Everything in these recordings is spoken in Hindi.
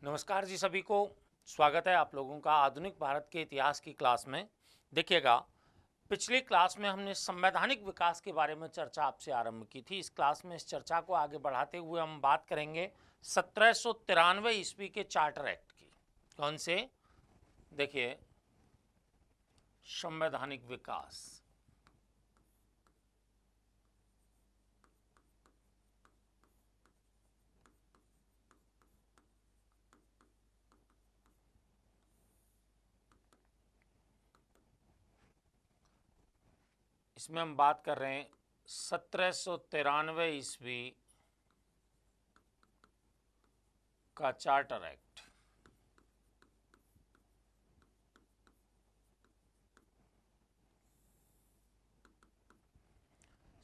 नमस्कार जी, सभी को स्वागत है आप लोगों का आधुनिक भारत के इतिहास की क्लास में। देखिएगा, पिछली क्लास में हमने संवैधानिक विकास के बारे में चर्चा आपसे आरंभ की थी। इस क्लास में इस चर्चा को आगे बढ़ाते हुए हम बात करेंगे 1793 ईस्वी के चार्टर एक्ट की। कौन से? देखिए, संवैधानिक विकास। इसमें हम बात कर रहे हैं 1793 ईस्वी का चार्टर एक्ट।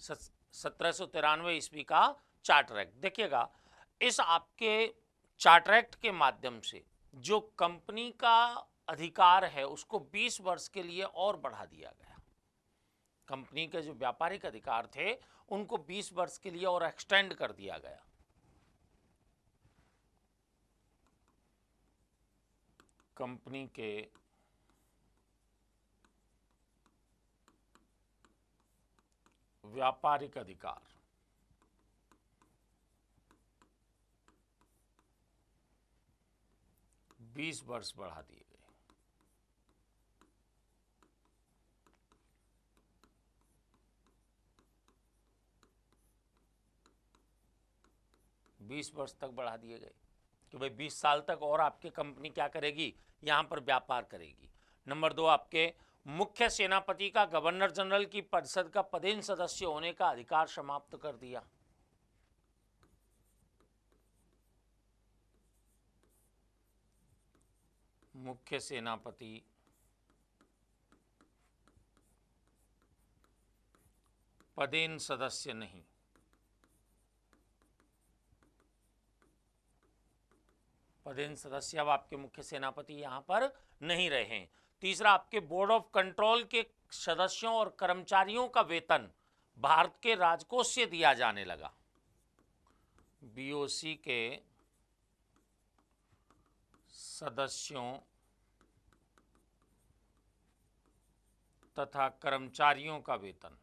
सत- 1793 ईस्वी का चार्टर एक्ट। देखिएगा, इस आपके चार्टर एक्ट के माध्यम से जो कंपनी का अधिकार है उसको 20 वर्ष के लिए और बढ़ा दिया गया। कंपनी के जो व्यापारिक अधिकार थे उनको 20 वर्ष के लिए और एक्सटेंड कर दिया गया। कंपनी के व्यापारिक अधिकार 20 वर्ष बढ़ा दिए गए। बीस वर्ष तक बढ़ा दिए गए कि भाई 20 साल तक और आपकी कंपनी क्या करेगी, यहां पर व्यापार करेगी। नंबर 2, आपके मुख्य सेनापति का गवर्नर जनरल की परिषद का पदेन सदस्य होने का अधिकार समाप्त कर दिया। मुख्य सेनापति पदेन सदस्य नहीं। पदेन सदस्य अब आपके मुख्य सेनापति यहां पर नहीं रहे हैं। तीसरा, आपके बोर्ड ऑफ कंट्रोल के सदस्यों और कर्मचारियों का वेतन भारत के राजकोष से दिया जाने लगा। बीओसी के सदस्यों तथा कर्मचारियों का वेतन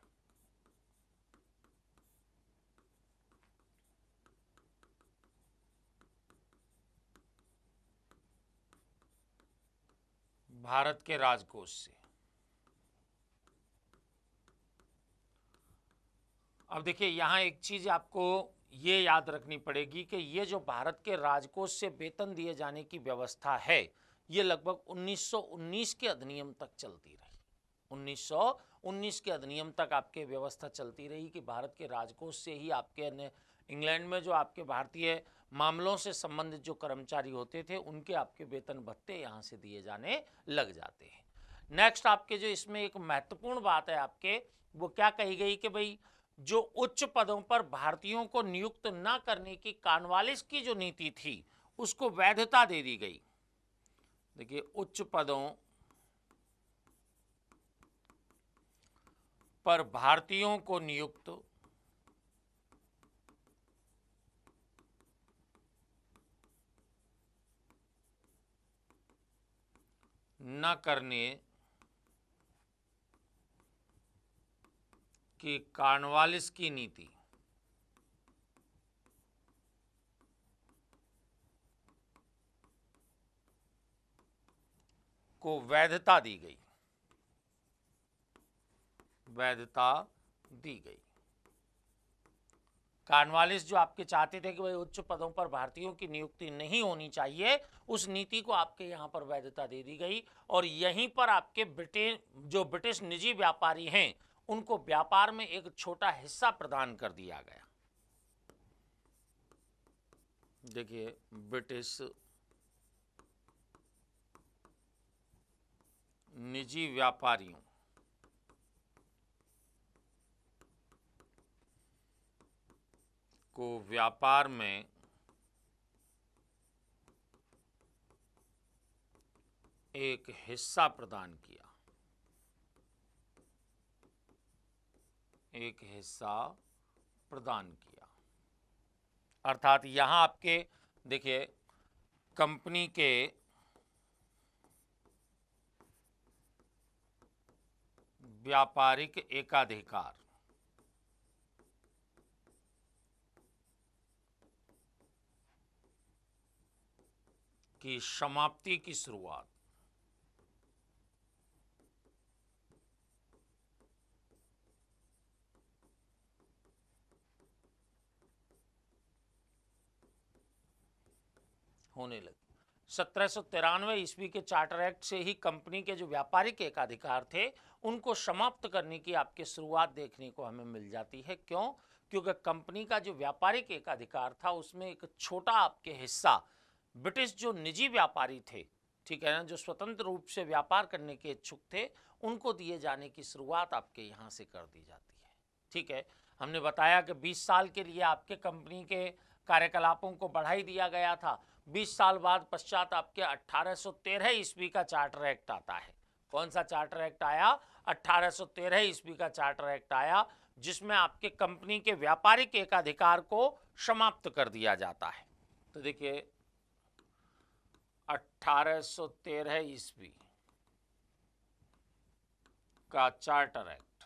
भारत के राजकोष से। अब देखिए, यहां एक चीज आपको ये याद रखनी पड़ेगी कि ये जो भारत के राजकोष से वेतन दिए जाने की व्यवस्था है, ये लगभग 1919 के अधिनियम तक चलती रही। 1919 के अधिनियम तक आपके व्यवस्था चलती रही कि भारत के राजकोष से ही आपके इंग्लैंड में जो आपके भारतीय मामलों से संबंधित जो कर्मचारी होते थे उनके आपके वेतन भत्ते यहाँ से दिए जाने लग जाते हैं। नेक्स्ट, आपके जो इसमें एक महत्वपूर्ण बात है आपके, वो क्या कही गई कि भाई जो उच्च पदों पर भारतीयों को नियुक्त न करने की कॉर्नवालिस की जो नीति थी उसको वैधता दे दी गई। देखिए, उच्च पदों पर भारतीयों को नियुक्त न करने की कॉर्नवालिस की नीति को वैधता दी गई। वैधता दी गई। कॉर्नवालिस जो आपके चाहते थे कि भाई उच्च पदों पर भारतीयों की नियुक्ति नहीं होनी चाहिए, उस नीति को आपके यहाँ पर वैधता दे दी गई। और यहीं पर आपके ब्रिटिश निजी व्यापारी हैं उनको व्यापार में एक छोटा हिस्सा प्रदान कर दिया गया। देखिए, ब्रिटिश निजी व्यापारियों को व्यापार में एक हिस्सा प्रदान किया। एक हिस्सा प्रदान किया। अर्थात यहां आपके देखिए कंपनी के व्यापारिक एकाधिकार की समाप्ति की शुरुआत। होने लगी 1793 ईस्वी के चार्टर एक्ट से ही कंपनी के जो व्यापारिक एकाधिकार थे उनको समाप्त करने की आपकी शुरुआत देखने को हमें मिल जाती है। क्यों? क्योंकि कंपनी का जो व्यापारिक एकाधिकार था उसमें एक छोटा आपके हिस्सा ब्रिटिश जो निजी व्यापारी थे, ठीक है ना, जो स्वतंत्र रूप से व्यापार करने के इच्छुक थे, उनको दिए जाने की शुरुआत आपके यहाँ से कर दी जाती है। ठीक है, हमने बताया कि 20 साल के लिए आपके कंपनी के कार्यकलापों को बढ़ाई दिया गया था। 20 साल बाद पश्चात आपके 1813 ईस्वी का चार्टर एक्ट आता है। कौन सा चार्टर एक्ट आया? 1813 ईस्वी का चार्टर एक्ट आया, जिसमें आपके कंपनी के व्यापारिक एकाधिकार को समाप्त कर दिया जाता है। तो देखिए 1813 ईस्वी का चार्टर एक्ट,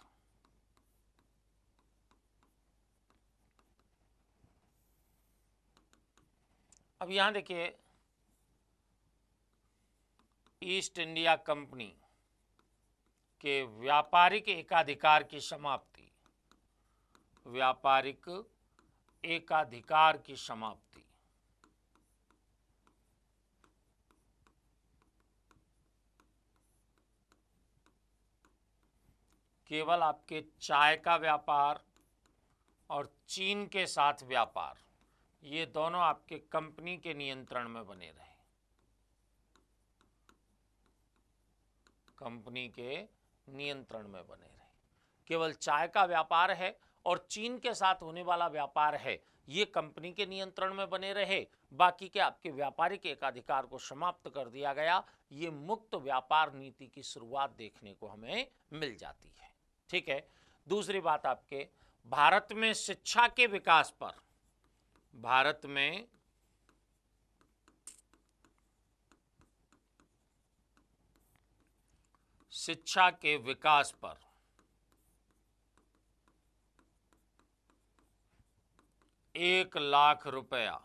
अब यहां देखिए ईस्ट इंडिया कंपनी के व्यापारिक एकाधिकार की समाप्ति, व्यापारिक एकाधिकार की समाप्ति केवल आपके चाय का व्यापार और चीन के साथ व्यापार, ये दोनों आपके कंपनी के नियंत्रण में बने रहे। कंपनी के नियंत्रण में बने रहे। केवल चाय का व्यापार है और चीन के साथ होने वाला व्यापार है, ये कंपनी के नियंत्रण में बने रहे। बाकी के आपके व्यापारिक एकाधिकार को समाप्त कर दिया गया। ये मुक्त व्यापार नीति की शुरुआत देखने को हमें मिल जाती है। ठीक है, दूसरी बात आपके भारत में शिक्षा के विकास पर, भारत में शिक्षा के विकास पर 1,00,000 रुपया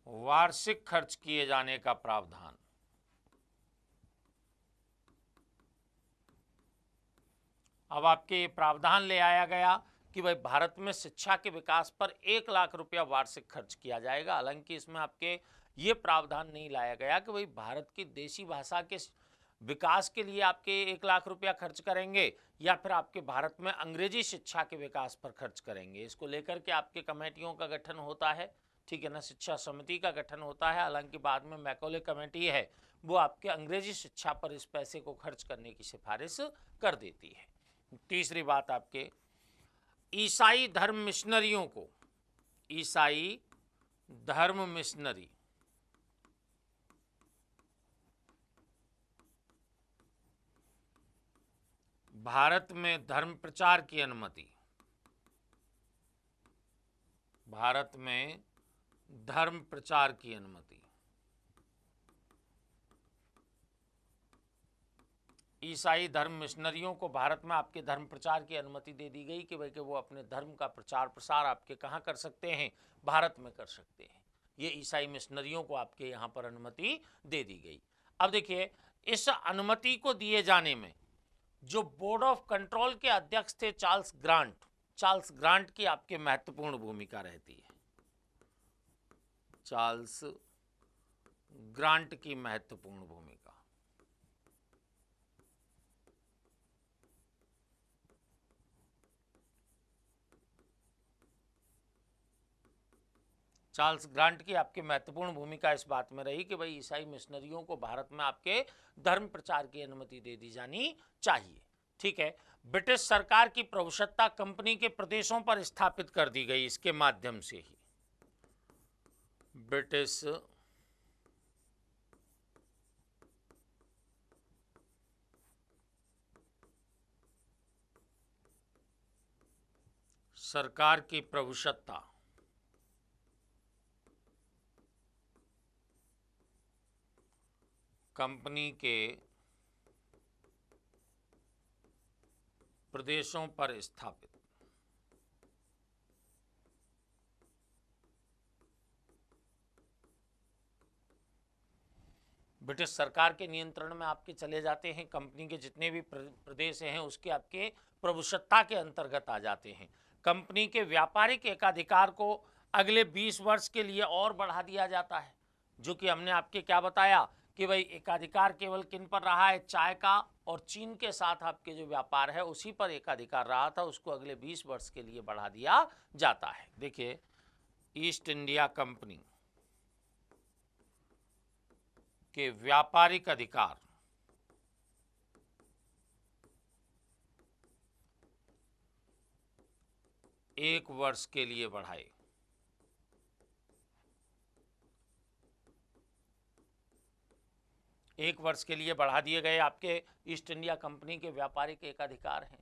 वार्षिक खर्च किए जाने का प्रावधान। अब आपके ये प्रावधान ले आया गया कि भाई भारत में शिक्षा के विकास पर 1,00,000 रुपया वार्षिक खर्च किया जाएगा। हालांकि इसमें आपके ये प्रावधान नहीं लाया गया कि भाई भारत की देशी भाषा के विकास के लिए आपके 1,00,000 रुपया खर्च करेंगे या फिर आपके भारत में अंग्रेजी शिक्षा के विकास पर खर्च करेंगे। इसको लेकर के आपके कमेटियों का गठन होता है, ठीक है ना, शिक्षा समिति का गठन होता है। हालांकि बाद में मैकॉले कमेटी है वो आपके अंग्रेजी शिक्षा पर इस पैसे को खर्च करने की सिफारिश कर देती है। तीसरी बात आपके ईसाई धर्म मिशनरियों को, ईसाई धर्म मिशनरी भारत में धर्म प्रचार की अनुमति, भारत में धर्म प्रचार की अनुमति, ईसाई धर्म मिशनरियों को भारत में आपके धर्म प्रचार की अनुमति दे दी गई कि भाई कि वो अपने धर्म का प्रचार प्रसार आपके कहाँ कर सकते हैं? भारत में कर सकते हैं। ये ईसाई मिशनरियों को आपके यहाँ पर अनुमति दे दी गई। अब देखिए इस अनुमति को दिए जाने में जो बोर्ड ऑफ कंट्रोल के अध्यक्ष थे चार्ल्स ग्रांट, चार्ल्स ग्रांट की आपके महत्वपूर्ण भूमिका रहती है। चार्ल्स ग्रांट की महत्वपूर्ण भूमिका, चार्ल्स ग्रांट की आपकी महत्वपूर्ण भूमिका इस बात में रही कि भाई ईसाई मिशनरियों को भारत में आपके धर्म प्रचार की अनुमति दे दी जानी चाहिए। ठीक है, ब्रिटिश सरकार की प्रभुसत्ता कंपनी के प्रदेशों पर स्थापित कर दी गई। इसके माध्यम से ही ब्रिटिश सरकार की प्रभुसत्ता कंपनी के प्रदेशों पर स्थापित। ब्रिटिश सरकार के नियंत्रण में आपके चले जाते हैं, कंपनी के जितने भी प्रदेश हैं उसके आपके प्रभुसत्ता के अंतर्गत आ जाते हैं। कंपनी के व्यापारिक एकाधिकार को अगले 20 वर्ष के लिए और बढ़ा दिया जाता है, जो कि हमने आपके क्या बताया कि भाई एकाधिकार केवल किन पर रहा है, चाय का और चीन के साथ आपके जो व्यापार है उसी पर एकाधिकार रहा था, उसको अगले 20 वर्ष के लिए बढ़ा दिया जाता है। देखिए, ईस्ट इंडिया कंपनी के व्यापारिक अधिकार एक वर्ष के लिए बढ़ाए। एक वर्ष के लिए बढ़ा दिए गए आपके ईस्ट इंडिया कंपनी के व्यापारिक एकाधिकार हैं।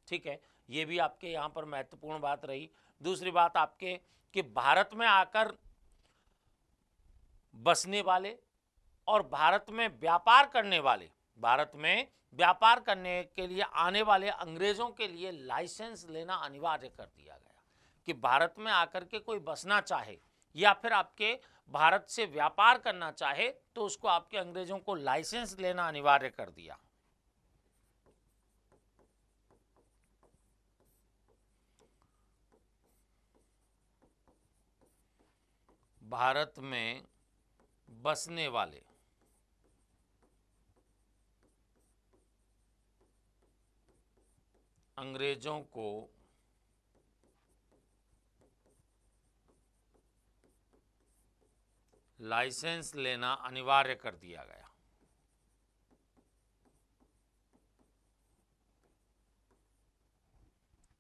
ठीक है, ये भी आपके यहाँ पर महत्वपूर्ण बात रही। दूसरी बात आपके कि भारत में आकर बसने वाले और भारत में व्यापार करने वाले, भारत में व्यापार करने के लिए आने वाले अंग्रेजों के लिए लाइसेंस लेना अनिवार्य कर दिया गया कि भारत में आकर के कोई बसना चाहे या फिर आपके भारत से व्यापार करना चाहे तो उसको आपके अंग्रेजों को लाइसेंस लेना अनिवार्य कर दिया। भारत में बसने वाले अंग्रेजों को लाइसेंस लेना अनिवार्य कर दिया गया।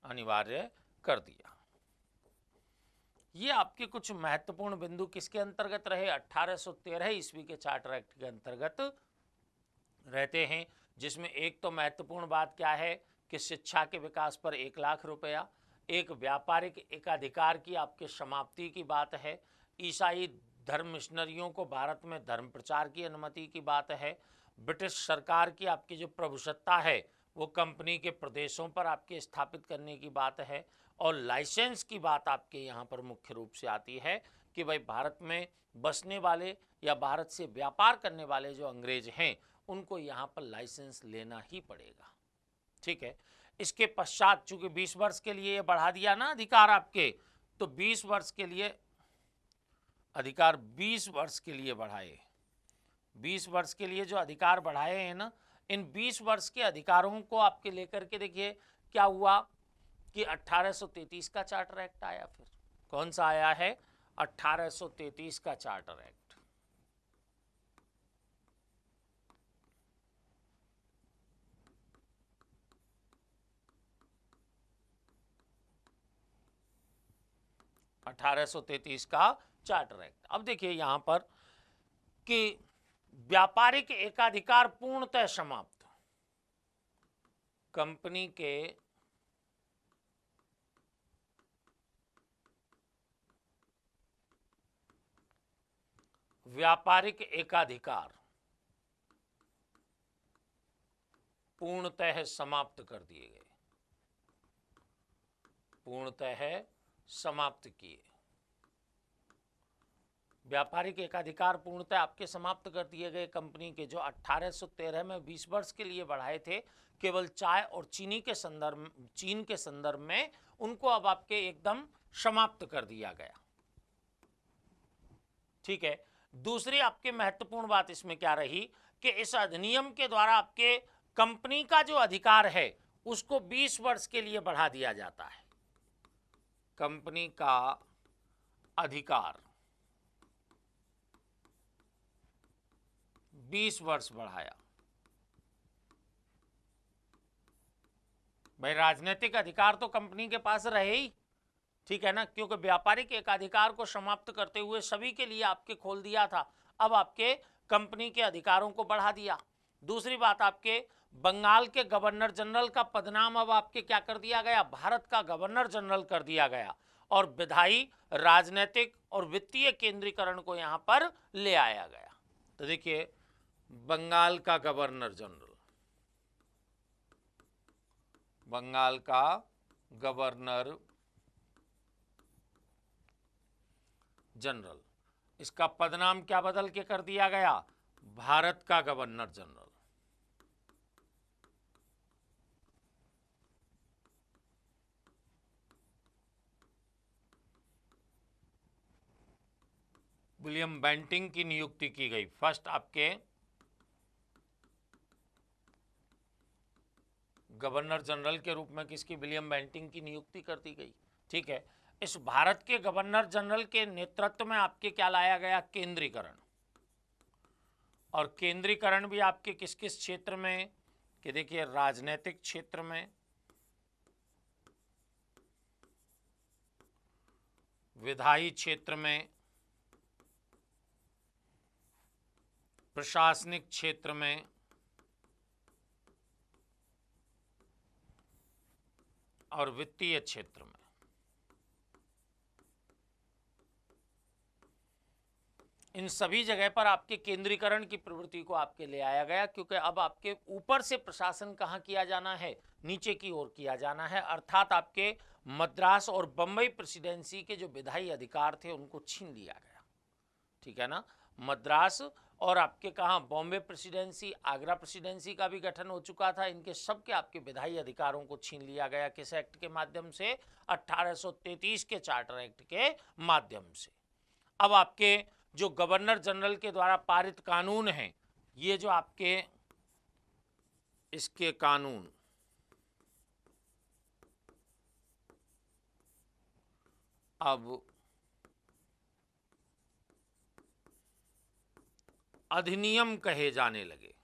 अनिवार्य कर दिया। ये आपके कुछ महत्वपूर्ण बिंदु किसके अंतर्गत रहे? 1813 ईस्वी के चार्टर एक्ट के अंतर्गत रहते हैं, जिसमें एक तो महत्वपूर्ण बात क्या है कि शिक्षा के विकास पर 1 लाख रुपया, एक व्यापारिक एकाधिकार की आपके समाप्ति की बात है, ईसाई धर्म मिशनरियों को भारत में धर्म प्रचार की अनुमति की बात है, ब्रिटिश सरकार की आपकी जो प्रभुसत्ता है वो कंपनी के प्रदेशों पर आपके स्थापित करने की बात है, और लाइसेंस की बात आपके यहाँ पर मुख्य रूप से आती है कि भाई भारत में बसने वाले या भारत से व्यापार करने वाले जो अंग्रेज हैं उनको यहाँ पर लाइसेंस लेना ही पड़ेगा। ठीक है, इसके पश्चात चूंकि 20 वर्ष के लिए बढ़ा दिया ना अधिकार आपके, तो 20 वर्ष के लिए अधिकार 20 वर्ष के लिए बढ़ाए। 20 वर्ष के लिए जो अधिकार बढ़ाए हैं ना, इन 20 वर्ष के अधिकारों को आपके लेकर के देखिए क्या हुआ कि 1833 का चार्टर एक्ट आया। फिर कौन सा आया है? 1833 का चार्टर एक्ट। का चार्टर एक्ट। अब देखिए यहां पर कि व्यापारिक एकाधिकार पूर्णतः समाप्त। कंपनी के व्यापारिक एकाधिकार पूर्णतः समाप्त कर दिए गए, पूर्णतः समाप्त किए। व्यापारिक एकाधिकार पूर्णतः आपके समाप्त कर दिए गए कंपनी के, जो 1813 में 20 वर्ष के लिए बढ़ाए थे केवल चाय और चीन के संदर्भ में, उनको अब आपके एकदम समाप्त कर दिया गया। ठीक है, दूसरी आपके महत्वपूर्ण बात इसमें क्या रही कि इस अधिनियम के द्वारा आपके कंपनी का जो अधिकार है उसको 20 वर्ष के लिए बढ़ा दिया जाता है। कंपनी का अधिकार 20 वर्ष बढ़ाया। भाई राजनीतिक अधिकार तो कंपनी के पास रहे ही, ठीक है ना, क्योंकि व्यापारिक एकाधिकार को समाप्त करते हुए सभी के लिए आपके खोल दिया था। अब आपके कंपनी के अधिकारों को बढ़ा दिया। दूसरी बात, आपके बंगाल के गवर्नर जनरल का पदनाम अब आपके क्या कर दिया गया, भारत का गवर्नर जनरल कर दिया गया, और विधायी, राजनीतिक और वित्तीय केंद्रीकरण को यहां पर ले आया गया। तो देखिए, बंगाल का गवर्नर जनरल, बंगाल का गवर्नर जनरल, इसका पदनाम क्या बदल के कर दिया गया, भारत का गवर्नर जनरल। विलियम बेंटिंक की नियुक्ति की गई। फर्स्ट आपके गवर्नर जनरल के रूप में किसकी, विलियम बेंटिंक की नियुक्ति कर दी गई। ठीक है, इस भारत के गवर्नर जनरल के नेतृत्व में आपके क्या लाया गया, केंद्रीकरण। और केंद्रीकरण भी आपके किस किस क्षेत्र में, कि देखिए राजनीतिक क्षेत्र में, विधायी क्षेत्र में, प्रशासनिक क्षेत्र में और वित्तीय क्षेत्र में। इन सभी जगह पर आपके केंद्रीकरण की प्रवृत्ति को आपके ले आया गया, क्योंकि अब आपके ऊपर से प्रशासन कहाँ किया जाना है, नीचे की ओर किया जाना है, अर्थात आपके मद्रास और बंबई प्रेसिडेंसी के जो विधायी अधिकार थे उनको छीन लिया गया। ठीक है ना, मद्रास और आपके कहाँ, बॉम्बे प्रेसिडेंसी, आगरा प्रेसिडेंसी का भी गठन हो चुका था, इनके सबके आपके विधायी अधिकारों को छीन लिया गया। किस एक्ट के माध्यम से, 1833 के चार्टर एक्ट के माध्यम से। अब आपके जो गवर्नर जनरल के द्वारा पारित कानून हैं, ये जो आपके इसके कानून, अब अधिनियम कहे जाने लगे।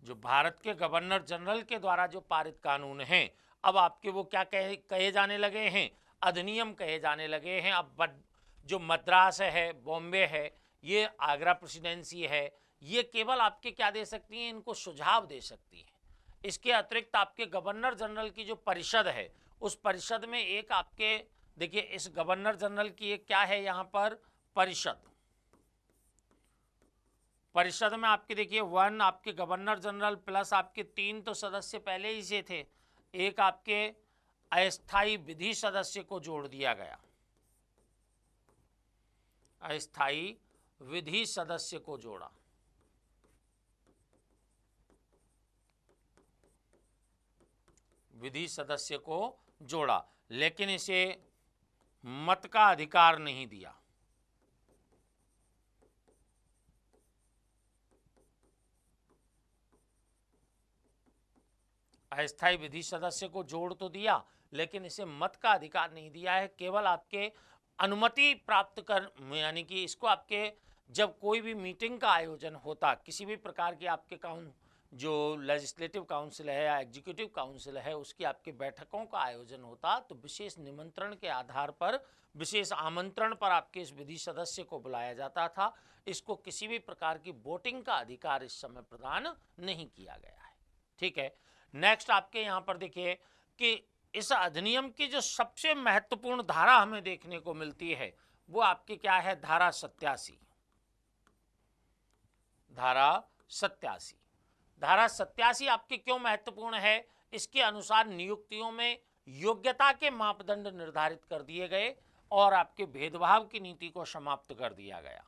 जो भारत के गवर्नर जनरल के द्वारा जो पारित कानून हैं, अब आपके वो क्या कहे जाने लगे हैं, अधिनियम कहे जाने लगे हैं। अब जो मद्रास है, बॉम्बे है, ये आगरा प्रेसिडेंसी है, ये केवल आपके क्या दे सकती हैं, इनको सुझाव दे सकती हैं। इसके अतिरिक्त आपके गवर्नर जनरल की जो परिषद है, उस परिषद में एक आपके देखिए, इस गवर्नर जनरल की एक क्या है यहाँ पर, परिषद। परिषद में आपके देखिए 1 आपके गवर्नर जनरल प्लस आपके 3 तो सदस्य पहले ही से थे, एक आपके अस्थाई विधि सदस्य को जोड़ दिया गया, अस्थाई विधि सदस्य को जोड़ा। विधि सदस्य को जोड़ा, लेकिन इसे मत का अधिकार नहीं दिया। अस्थायी विधि सदस्य को जोड़ तो दिया, लेकिन इसे मत का अधिकार नहीं दिया है। केवल आपके अनुमति प्राप्त कर, यानी कि इसको आपके जब कोई भी मीटिंग का आयोजन होता, किसी भी प्रकार की आपके जो लेजिस्लेटिव काउंसिल है या एग्जीक्यूटिव काउंसिल है, उसकी आपके बैठकों का आयोजन होता, तो विशेष निमंत्रण के आधार पर, विशेष आमंत्रण पर आपके इस विधि सदस्य को बुलाया जाता था। इसको किसी भी प्रकार की वोटिंग का अधिकार इस समय प्रदान नहीं किया गया है। ठीक है, नेक्स्ट आपके यहां पर देखिए कि इस अधिनियम की जो सबसे महत्वपूर्ण धारा हमें देखने को मिलती है, वो आपकी क्या है, धारा 87। धारा 87, धारा 87 आपकी क्यों महत्वपूर्ण है, इसके अनुसार नियुक्तियों में योग्यता के मापदंड निर्धारित कर दिए गए और आपके भेदभाव की नीति को समाप्त कर दिया गया।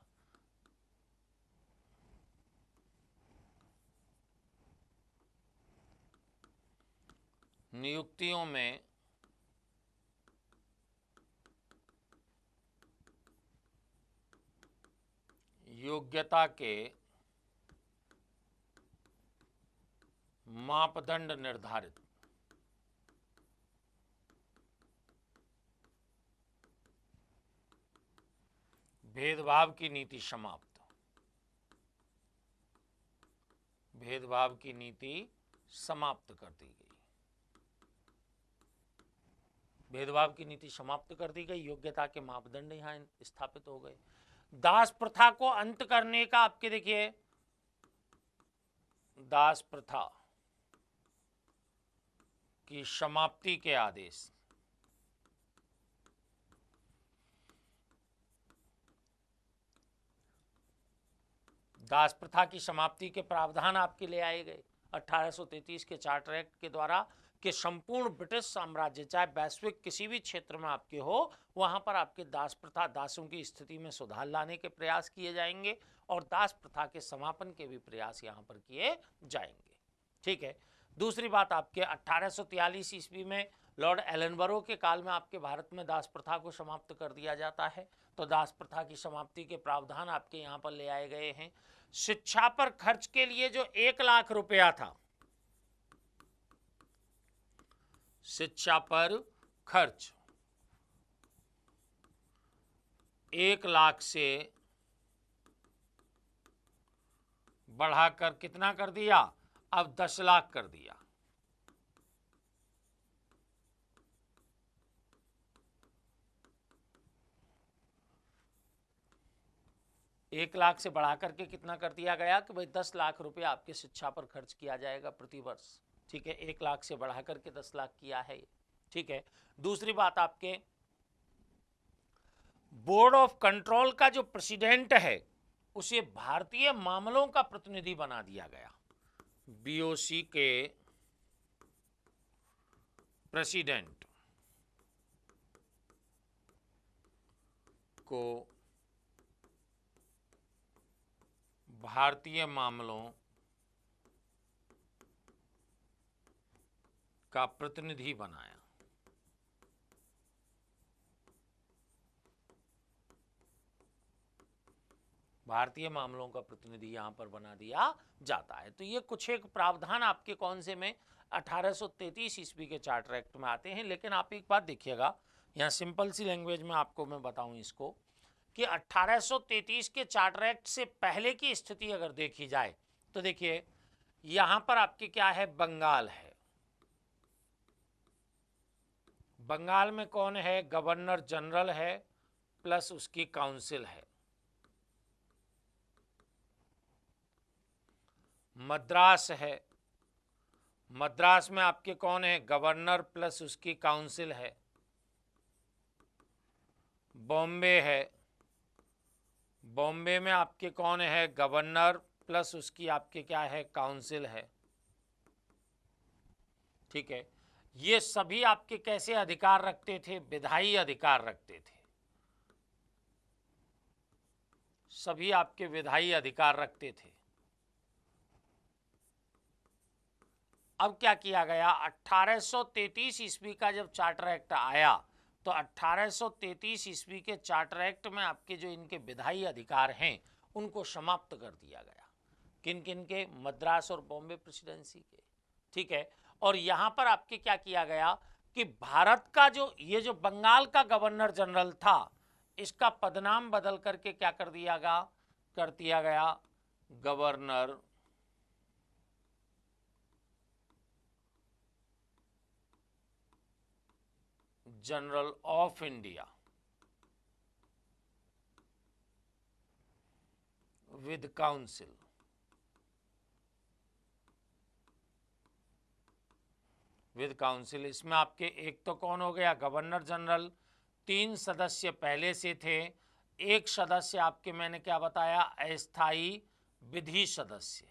नियुक्तियों में योग्यता के मापदंड निर्धारित, भेदभाव की नीति समाप्त, भेदभाव की नीति समाप्त कर दी गई। भेदभाव की नीति समाप्त कर दी गई, योग्यता के मापदंड यहाँ स्थापित हो गए। दास प्रथा को अंत करने का आपके देखिए दास प्रथा की समाप्ति के आदेश, दास प्रथा की समाप्ति के प्रावधान आपके ले आए गए 1833 के चार्टर एक्ट के द्वारा कि संपूर्ण ब्रिटिश साम्राज्य चाहे वैश्विक किसी भी क्षेत्र में आपके हो, वहां पर आपके दास प्रथा, दासों की स्थिति में सुधार लाने के प्रयास किए जाएंगे और दास प्रथा के समापन के भी प्रयास यहां पर किए जाएंगे। ठीक है। दूसरी बात, आपके 1843 ईस्वी में लॉर्ड एलनबरो के काल में आपके भारत में दास प्रथा को समाप्त कर दिया जाता है। तो दास प्रथा की समाप्ति के प्रावधान आपके यहाँ पर ले आए गए हैं। शिक्षा पर खर्च के लिए जो 1 लाख रुपया था, शिक्षा पर खर्च 1 लाख से बढ़ाकर कितना कर दिया, अब 10 लाख कर दिया। एक लाख से बढ़ाकर के कितना कर दिया गया कि भाई 10 लाख रुपए आपके शिक्षा पर खर्च किया जाएगा प्रति वर्ष। ठीक है, 1 लाख से बढ़ाकर के 10 लाख किया है। ठीक है। दूसरी बात, आपके बोर्ड ऑफ कंट्रोल का जो प्रेसिडेंट है उसे भारतीय मामलों का प्रतिनिधि बना दिया गया। बीओसी के प्रेसिडेंट को भारतीय मामलों का प्रतिनिधि बनाया। भारतीय मामलों का प्रतिनिधि यहां पर बना दिया जाता है। तो ये कुछ एक प्रावधान आपके कौन से में 1833 ईस्वी के चार्टर एक्ट में आते हैं। लेकिन आप एक बात देखिएगा, यहाँ सिंपल सी लैंग्वेज में आपको मैं बताऊं इसको कि 1833 के चार्टर एक्ट से पहले की स्थिति अगर देखी जाए तो देखिए यहां पर आपके क्या है, बंगाल है। बंगाल में कौन है, गवर्नर जनरल है प्लस उसकी काउंसिल है। मद्रास है, मद्रास में आपके कौन है, गवर्नर प्लस उसकी काउंसिल है। बॉम्बे है, बॉम्बे में आपके कौन है, गवर्नर प्लस उसकी आपके क्या है, काउंसिल है। ठीक है। ये सभी आपके कैसे अधिकार रखते थे, विधायी अधिकार रखते थे। सभी आपके विधायी अधिकार रखते थे। अब क्या किया गया, 1833 ईस्वी का जब चार्टर एक्ट आया तो 1833 ईस्वी के चार्टर एक्ट में आपके जो इनके विधायी अधिकार हैं उनको समाप्त कर दिया गया। किन किन के, मद्रास और बॉम्बे प्रेसिडेंसी के। ठीक है। और यहां पर आपके क्या किया गया कि भारत का जो ये जो बंगाल का गवर्नर जनरल था इसका पदनाम बदल करके क्या कर दिया गया, governor general of India with council. With council, इसमें आपके एक तो कौन हो गया, गवर्नर जनरल। 3 सदस्य पहले से थे, 1 सदस्य आपके मैंने क्या बताया, अस्थाई विधि सदस्य।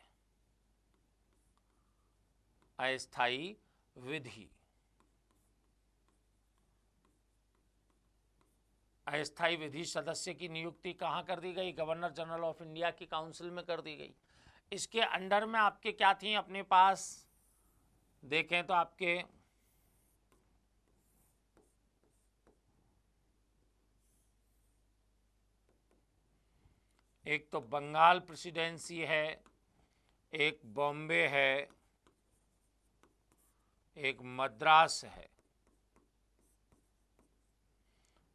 अस्थाई विधि, अस्थाई विधि सदस्य की नियुक्ति कहाँ कर दी गई, गवर्नर जनरल ऑफ इंडिया की काउंसिल में कर दी गई। इसके अंडर में आपके क्या थी अपने पास, देखें तो आपके एक तो बंगाल प्रेसिडेंसी है, एक बॉम्बे है, एक मद्रास है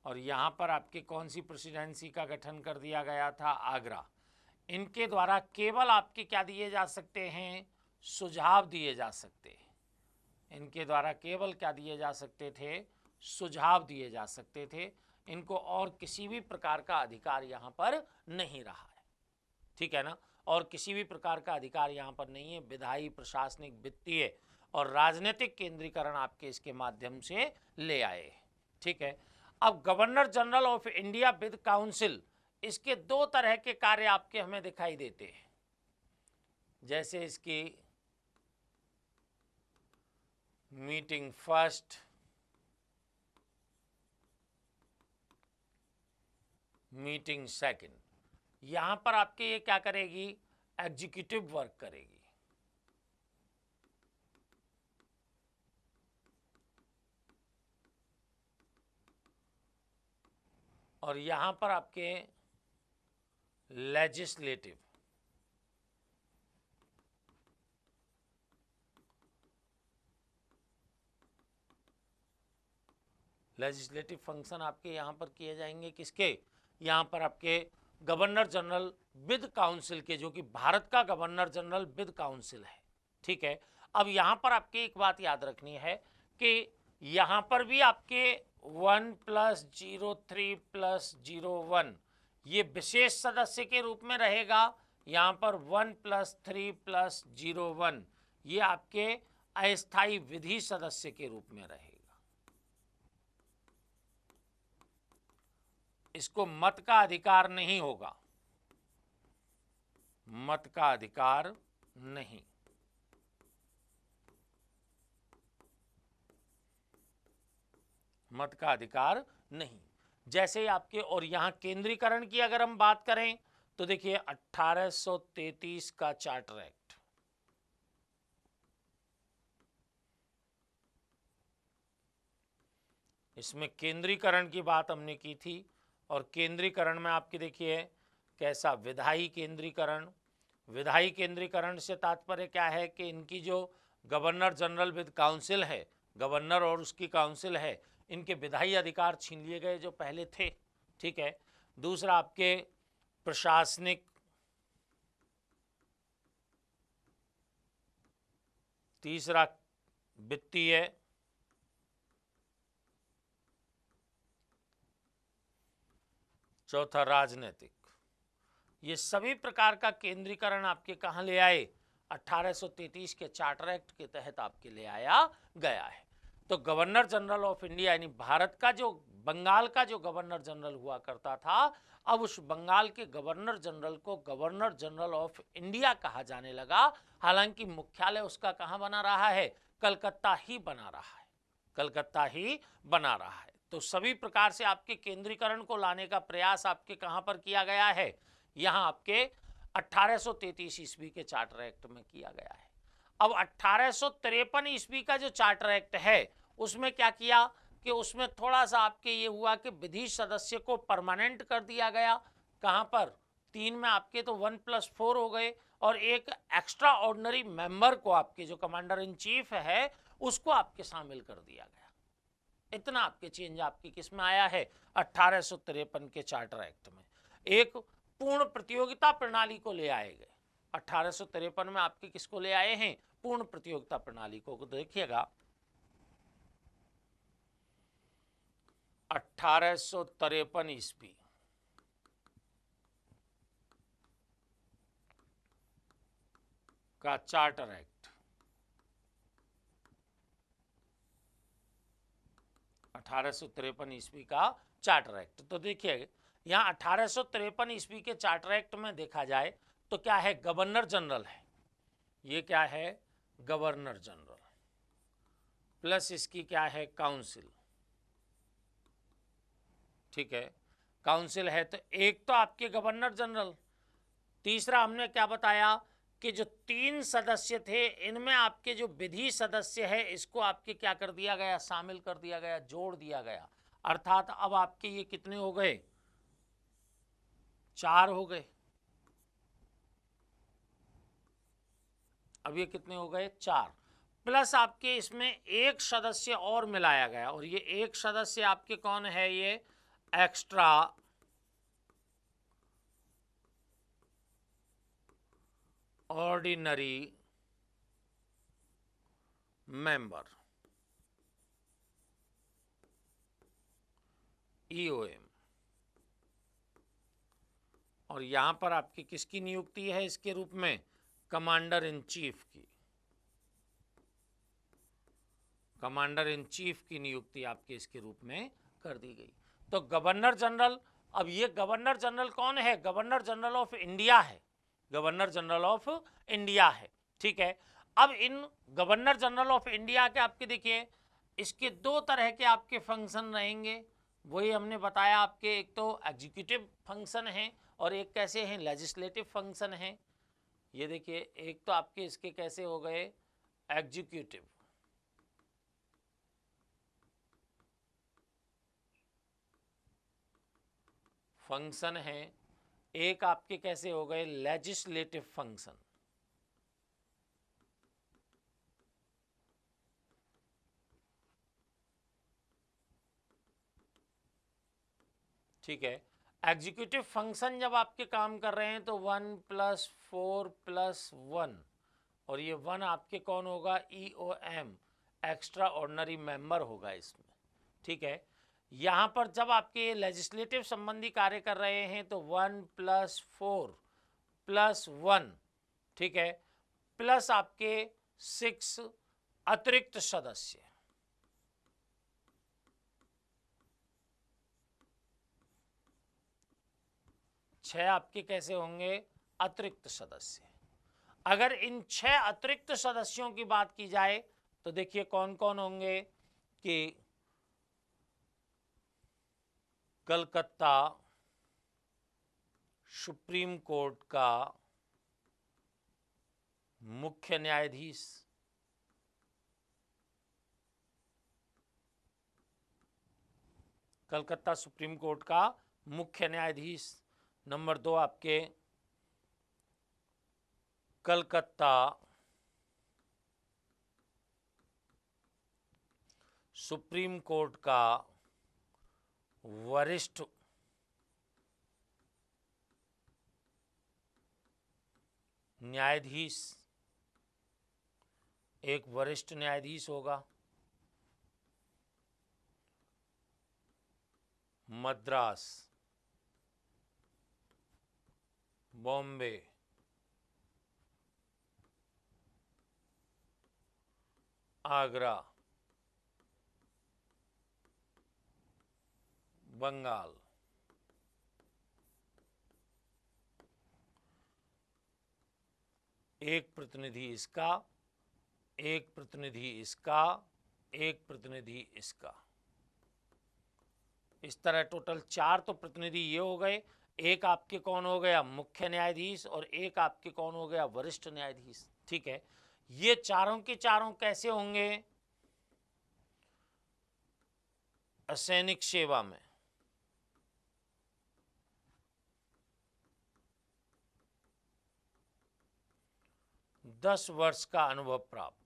और यहां पर आपके कौन सी प्रेसिडेंसी का गठन कर दिया गया था, आगरा। इनके द्वारा केवल आपके क्या दिए जा सकते हैं, सुझाव दिए जा सकते हैं। इनके द्वारा केवल क्या दिए जा सकते थे, सुझाव दिए जा सकते थे। इनको और किसी भी प्रकार का अधिकार यहाँ पर नहीं रहा है, ठीक है ना। और किसी भी प्रकार का अधिकार यहाँ पर नहीं है। विधायी, प्रशासनिक, वित्तीय और राजनीतिक केंद्रीकरण आपके इसके माध्यम से ले आए, ठीक है। अब governor general of India with council, इसके दो तरह के कार्य आपके हमें दिखाई देते हैं। जैसे इसकी मीटिंग फर्स्ट, मीटिंग सेकंड, यहां पर आपके ये क्या करेगी, एग्जीक्यूटिव वर्क करेगी। और यहां पर आपके लेजिस्लेटिव, लेजिस्लेटिव फंक्शन आपके यहां पर किए जाएंगे। किसके, यहां पर आपके गवर्नर जनरल विद काउंसिल के, जो कि भारत का गवर्नर जनरल विद काउंसिल है, ठीक है। अब यहां पर आपके एक बात याद रखनी है कि यहां पर भी आपके 1+03+01 ये विशेष सदस्य के रूप में रहेगा। यहां पर 1+3+01 ये आपके अस्थायी विधि सदस्य के रूप में रहेगा। इसको मत का अधिकार नहीं होगा, मत का अधिकार नहीं। मत का अधिकार नहीं। जैसे ही आपके, और यहां केंद्रीकरण की अगर हम बात करें तो देखिए 1833 का चार्टर एक्ट, इसमें केंद्रीकरण की बात हमने की थी। और केंद्रीकरण में आपके देखिए कैसा, विधायी केंद्रीकरण। विधायी केंद्रीकरण से तात्पर्य क्या है कि इनकी जो गवर्नर जनरल विद काउंसिल है, गवर्नर और उसकी काउंसिल है, इनके विधायी अधिकार छीन लिए गए जो पहले थे, ठीक है। दूसरा आपके प्रशासनिक, तीसरा वित्तीय, चौथा राजनीतिक। ये सभी प्रकार का केंद्रीकरण आपके कहां ले आए, 1833 के चार्टर एक्ट के तहत आपके ले आया गया है। तो गवर्नर जनरल ऑफ इंडिया यानी भारत का जो, बंगाल का जो गवर्नर जनरल हुआ करता था, अब उस बंगाल के गवर्नर जनरल को गवर्नर जनरल ऑफ इंडिया कहा जाने लगा। हालांकि मुख्यालय उसका कहां बना रहा है, कलकत्ता ही बना रहा है, कलकत्ता ही बना रहा है। तो सभी प्रकार से आपके केंद्रीकरण को लाने का प्रयास आपके कहां पर किया गया है, यहां आपके 1833 ईस्वी के चार्टर एक्ट में किया गया है। अब 1853 ईस्वी का जो चार्टर एक्ट है उसमें क्या किया कि उसमें थोड़ा सा आपके ये हुआ कि विधि सदस्य को परमानेंट कर दिया गया। कहां पर, 3 में आपके तो 1+4 हो गए, और एक एक्स्ट्रा ऑर्डिनरी मेंबर को आपके जो कमांडर इन चीफ है उसको आपके शामिल कर दिया गया। इतना आपके चेंज आपकी किस में आया है, 1853 के चार्टर एक्ट में। एक पूर्ण प्रतियोगिता प्रणाली को ले आए गए। 1853 में आपके किसको ले आए हैं, पूर्ण प्रतियोगिता प्रणाली को। देखिएगा 1853 ईस्वी का चार्टर एक्ट, 1853 ईस्वी का चार्टर एक्ट। तो देखिए यहाँ 1853 ईस्वी के चार्टर एक्ट में देखा जाए तो क्या है, गवर्नर जनरल है, ये क्या है, गवर्नर जनरल, प्लस इसकी क्या है, काउंसिल, ठीक है। काउंसिल है तो एक तो आपके गवर्नर जनरल, तीसरा हमने क्या बताया कि जो 3 सदस्य थे इनमें आपके जो विधि सदस्य है इसको आपके क्या कर दिया गया, शामिल कर दिया गया, जोड़ दिया गया। अर्थात अब आपके ये कितने हो गए, 4 हो गए। अब ये कितने हो गए, 4, प्लस आपके इसमें एक सदस्य और मिलाया गया, और ये एक सदस्य आपके कौन है, ये एक्स्ट्रा ऑर्डिनरी मेंबर। EOM। और यहां पर आपकी किसकी नियुक्ति है इसके रूप में? कमांडर इन चीफ की। कमांडर इन चीफ की नियुक्ति आपके इसके रूप में कर दी गई। तो गवर्नर जनरल, अब ये गवर्नर जनरल कौन है? गवर्नर जनरल ऑफ इंडिया है। गवर्नर जनरल ऑफ इंडिया है, ठीक है। अब इन गवर्नर जनरल ऑफ इंडिया के आपके देखिए इसके दो तरह के आपके फंक्शन रहेंगे, वही हमने बताया आपके, एक तो एग्जीक्यूटिव फंक्शन है और एक कैसे हैं? लेजिस्लेटिव फंक्शन है। ये देखिए एक तो आपके इसके कैसे हो गए? एग्जीक्यूटिव फंक्शन है, एक आपके कैसे हो गए? Legislative function. ठीक है, एग्जीक्यूटिव फंक्शन जब आपके काम कर रहे हैं तो 1+4+1 और ये 1 आपके कौन होगा? EOM, एक्स्ट्रा ऑर्डिनरी मेंबर होगा इसमें, ठीक है। यहाँ पर जब आपके लेजिस्लेटिव संबंधी कार्य कर रहे हैं तो 1+4+1, ठीक है, प्लस आपके 6 अतिरिक्त सदस्य। 6 आपके कैसे होंगे? अतिरिक्त सदस्य। अगर इन 6 अतिरिक्त सदस्यों की बात की जाए तो देखिए कौन कौन होंगे कि कलकत्ता सुप्रीम कोर्ट का मुख्य न्यायाधीश, कलकत्ता सुप्रीम कोर्ट का मुख्य न्यायाधीश। नंबर 2 आपके कलकत्ता सुप्रीम कोर्ट का वरिष्ठ न्यायाधीश, एक वरिष्ठ न्यायाधीश होगा। मद्रास, बॉम्बे, आगरा, बंगाल। एक प्रतिनिधि इसका, एक प्रतिनिधि इसका, एक प्रतिनिधि इसका, इस तरह टोटल 4 तो प्रतिनिधि ये हो गए। एक आपके कौन हो गया? मुख्य न्यायाधीश, और एक आपके कौन हो गया? वरिष्ठ न्यायाधीश, ठीक है। ये चारों के चारों कैसे होंगे? असैनिक सेवा में। दस वर्ष का अनुभव प्राप्त।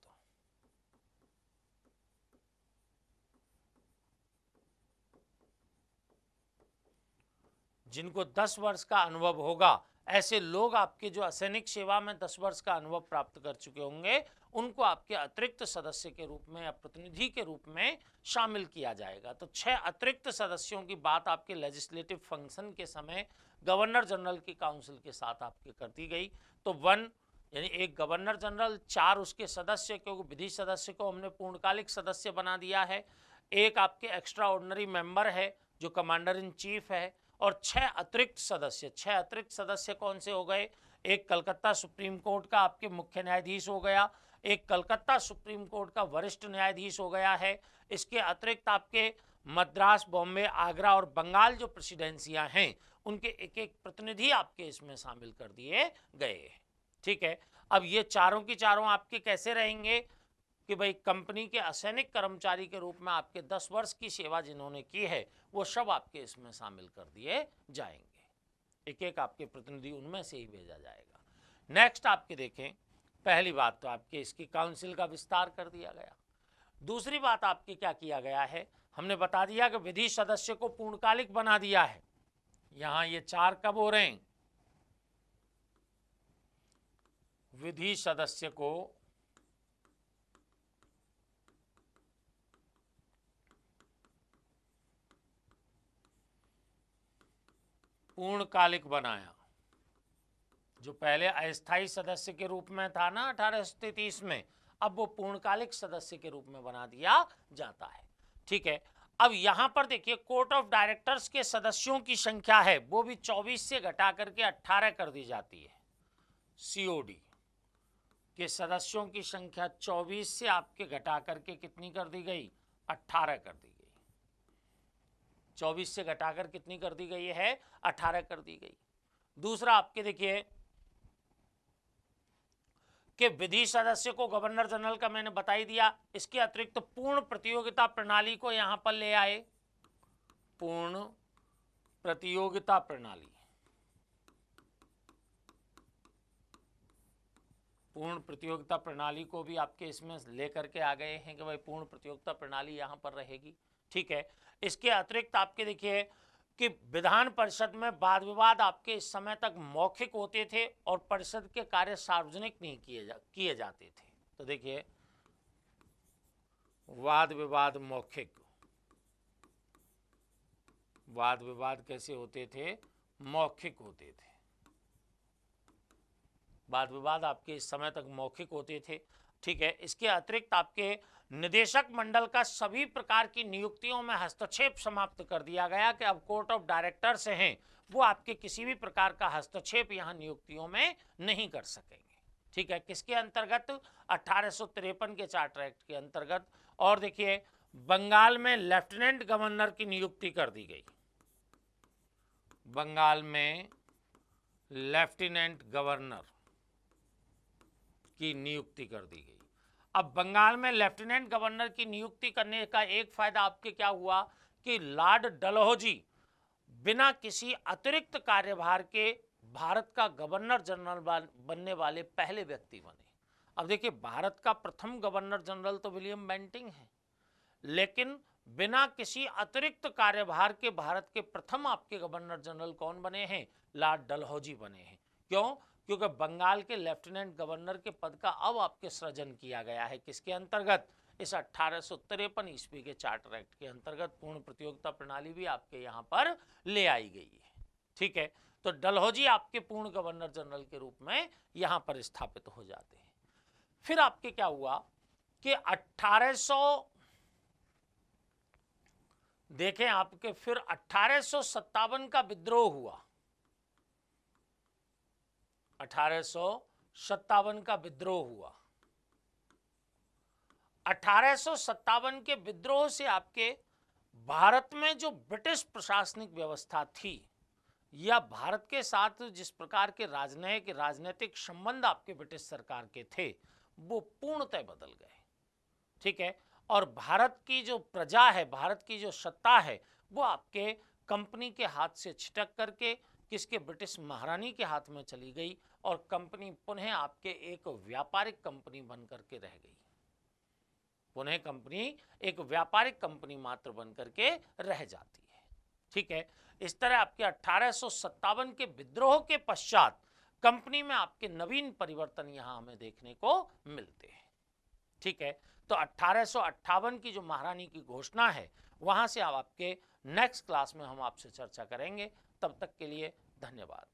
जिनको 10 वर्ष का अनुभव होगा, ऐसे लोग आपके जो असैनिक सेवा में 10 वर्ष का अनुभव प्राप्त कर चुके होंगे, उनको आपके अतिरिक्त सदस्य के रूप में या प्रतिनिधि के रूप में शामिल किया जाएगा। तो 6 अतिरिक्त सदस्यों की बात आपके लेजिस्लेटिव फंक्शन के समय गवर्नर जनरल की काउंसिल के साथ आपके कर दी गई। तो 1 यानी एक गवर्नर जनरल, 4 उसके सदस्य, क्योंकि विधि सदस्य को हमने पूर्णकालिक सदस्य बना दिया है, एक आपके एक्स्ट्रा ऑर्डिनरी मेंबर है जो कमांडर इन चीफ है, और 6 अतिरिक्त सदस्य। 6 अतिरिक्त सदस्य कौन से हो गए? एक कलकत्ता सुप्रीम कोर्ट का आपके मुख्य न्यायाधीश हो गया, एक कलकत्ता सुप्रीम कोर्ट का वरिष्ठ न्यायाधीश हो गया है। इसके अतिरिक्त आपके मद्रास, बॉम्बे, आगरा और बंगाल जो प्रेसिडेंसियां हैं उनके एक एक प्रतिनिधि आपके इसमें शामिल कर दिए गए, ठीक है। अब ये चारों की चारों आपके कैसे रहेंगे कि भाई कंपनी के असैनिक कर्मचारी के रूप में आपके 10 वर्ष की सेवा जिन्होंने की है वो सब आपके इसमें शामिल कर दिए जाएंगे। एक एक आपके प्रतिनिधि उनमें से ही भेजा जाएगा। नेक्स्ट आपके देखें, पहली बात तो आपके इसकी काउंसिल का विस्तार कर दिया गया। दूसरी बात आपकी क्या किया गया है? हमने बता दिया कि विधि सदस्य को पूर्णकालिक बना दिया है। यहां ये 4 कब हो रहे हैं? विधि सदस्य को पूर्णकालिक बनाया। जो पहले अस्थायी सदस्य के रूप में था ना 1833 में, अब वो पूर्णकालिक सदस्य के रूप में बना दिया जाता है। ठीक है, अब यहां पर देखिए कोर्ट ऑफ डायरेक्टर्स के सदस्यों की संख्या है वो भी 24 से घटा करके 18 कर दी जाती है। सीओडी के सदस्यों की संख्या 24 से आपके घटा करके कितनी कर दी गई? 18 कर दी गई। 24 से घटाकर कितनी कर दी गई है? 18 कर दी गई। दूसरा आपके देखिए कि विधि सदस्य को गवर्नर जनरल का मैंने बता ही दिया। इसके अतिरिक्त तो पूर्ण प्रतियोगिता प्रणाली को यहां पर ले आए। पूर्ण प्रतियोगिता प्रणाली, पूर्ण प्रतियोगिता प्रणाली को भी आपके इसमें लेकर के आ गए हैं कि भाई पूर्ण प्रतियोगिता प्रणाली यहां पर रहेगी। ठीक है, इसके अतिरिक्त आपके देखिए कि विधान परिषद में वाद विवाद आपके इस समय तक मौखिक होते थे और परिषद के कार्य सार्वजनिक नहीं किए जाते थे। तो देखिए वाद विवाद मौखिक, वाद विवाद कैसे होते थे? मौखिक होते थे। वाद विवाद आपके इस समय तक मौखिक होते थे। ठीक है, इसके अतिरिक्त आपके निदेशक मंडल का सभी प्रकार की नियुक्तियों में हस्तक्षेप समाप्त कर दिया गया कि अब कोर्ट ऑफ डायरेक्टर्स हैं वो आपके किसी भी प्रकार का हस्तक्षेप यहां नियुक्तियों में नहीं कर सकेंगे। ठीक है, किसके अंतर्गत? 1853 के चार्टर एक्ट के अंतर्गत। और देखिए बंगाल में लेफ्टिनेंट गवर्नर की नियुक्ति कर दी गई। बंगाल में लेफ्टिनेंट गवर्नर की नियुक्ति कर दी गई। अब बंगाल में लेफ्टिनेंट गवर्नर की नियुक्ति करने का एक फायदा आपके क्या हुआ कि लॉर्ड डलहौजी बिना किसी अतिरिक्त कार्यभार के भारत का गवर्नर जनरल बनने वाले पहले व्यक्ति बने। अब देखिए भारत का प्रथम गवर्नर जनरल तो विलियम बेंटिंग है, लेकिन बिना किसी अतिरिक्त कार्यभार के भारत के प्रथम आपके गवर्नर जनरल कौन बने हैं? लॉर्ड डलहौजी बने हैं। क्यों? क्योंकि बंगाल के लेफ्टिनेंट गवर्नर के पद का अब आपके सृजन किया गया है। किसके अंतर्गत? इस 1853 ईस्वी के चार्टर एक्ट के अंतर्गत पूर्ण प्रतियोगिता प्रणाली भी आपके यहाँ पर ले आई गई है। ठीक है, तो डलहौजी आपके पूर्ण गवर्नर जनरल के रूप में यहाँ पर स्थापित हो जाते हैं। फिर आपके क्या हुआ कि 1800 देखें आपके फिर 1857 का विद्रोह हुआ। 1857 का विद्रोह हुआ। 1857 के विद्रोह से आपके भारत में जो ब्रिटिश प्रशासनिक व्यवस्था थी या भारत के साथ जिस प्रकार के राजनीतिक संबंध आपके ब्रिटिश सरकार के थे वो पूर्णतः बदल गए। ठीक है, और भारत की जो प्रजा है, भारत की जो सत्ता है वो आपके कंपनी के हाथ से छिटक करके किसके? ब्रिटिश महारानी के हाथ में चली गई और कंपनी पुनः आपके एक व्यापारिक कंपनी बन करके रह गई। पुनः कंपनी एक व्यापारिक कंपनी मात्र बन करके रह जाती है। ठीक है, इस तरह आपके 1857 के विद्रोह के पश्चात कंपनी में आपके नवीन परिवर्तन यहां हमें देखने को मिलते हैं। ठीक है, तो 1858 की जो महारानी की घोषणा है वहां से अब आपके नेक्स्ट क्लास में हम आपसे चर्चा करेंगे। तब तक के लिए धन्यवाद।